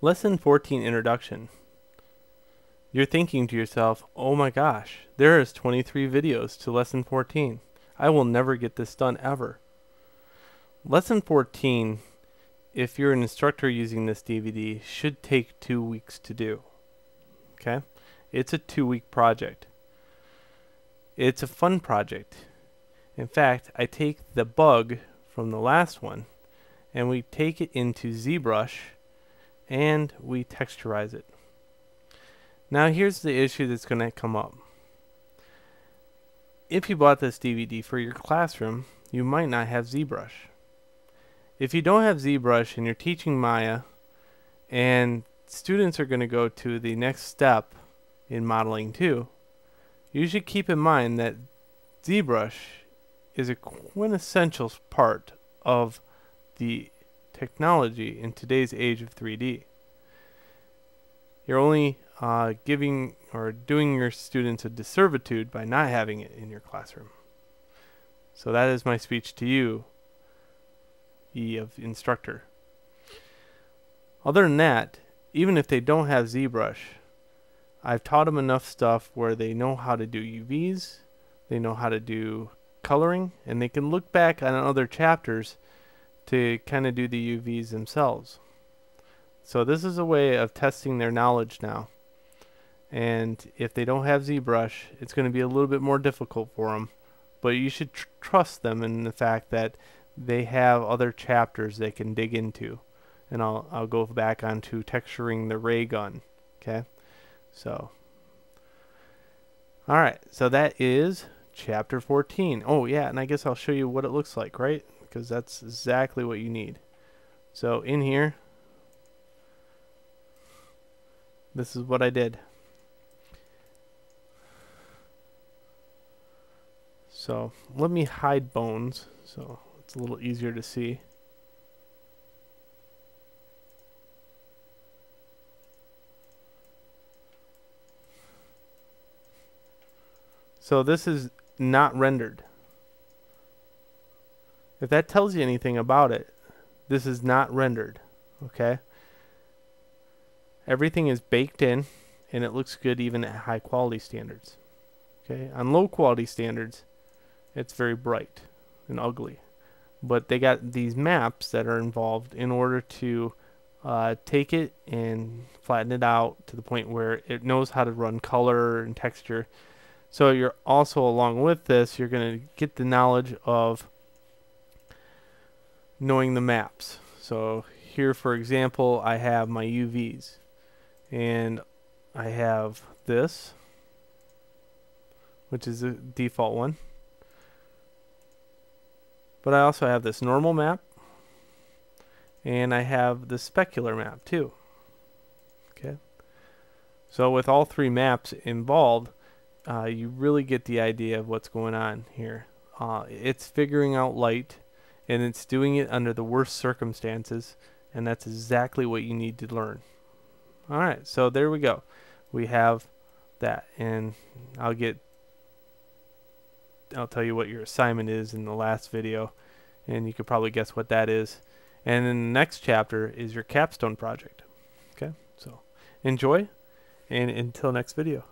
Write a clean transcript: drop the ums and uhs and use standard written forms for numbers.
Lesson 14 Introduction. You're thinking to yourself, oh my gosh, there is 23 videos to Lesson 14. I will never get this done ever. Lesson 14, if you're an instructor using this DVD, should take 2 weeks to do. Okay? It's a 2-week project. It's a fun project. In fact, I take the bug from the last one and we take it into ZBrush and we texturize it. Now here's the issue that's going to come up. If you bought this DVD for your classroom, you might not have ZBrush. If you don't have ZBrush and you're teaching Maya and students are going to go to the next step in modeling 2, you should keep in mind that ZBrush is a quintessential part of the technology in today's age of 3D. You're only giving or doing your students a disservitude by not having it in your classroom. So that is my speech to you, E of instructor. Other than that, even if they don't have ZBrush, I've taught them enough stuff where they know how to do UVs, they know how to do coloring, and they can look back on other chapters to kind of do the UVs themselves. So this is a way of testing their knowledge now. And if they don't have ZBrush, it's going to be a little bit more difficult for them. But you should trust them in the fact that they have other chapters they can dig into. And I'll go back onto texturing the ray gun. Okay? So, alright, so that is chapter 14. Oh yeah, and I guess I'll show you what it looks like, right? Because that's exactly what you need. So in here, this is what I did. So let me hide bones so it's a little easier to see. So this is not rendered. If that tells you anything about it, this is not rendered. Okay? Everything is baked in and it looks good even at high quality standards. Okay? On low quality standards, it's very bright and ugly. But they got these maps that are involved in order to take it and flatten it out to the point where it knows how to run color and texture. So you're also, along with this, you're going to get the knowledge of knowing the maps. So here, for example, I have my UVs. And I have this, which is the default one. But I also have this normal map. And I have the specular map too. Okay. So with all three maps involved, you really get the idea of what's going on here. It's figuring out light, and it's doing it under the worst circumstances, and that's exactly what you need to learn. Alright, so there we go. We have that, and I'll tell you what your assignment is in the last video, and you could probably guess what that is. And then the next chapter is your capstone project. Okay, so enjoy, and until next video.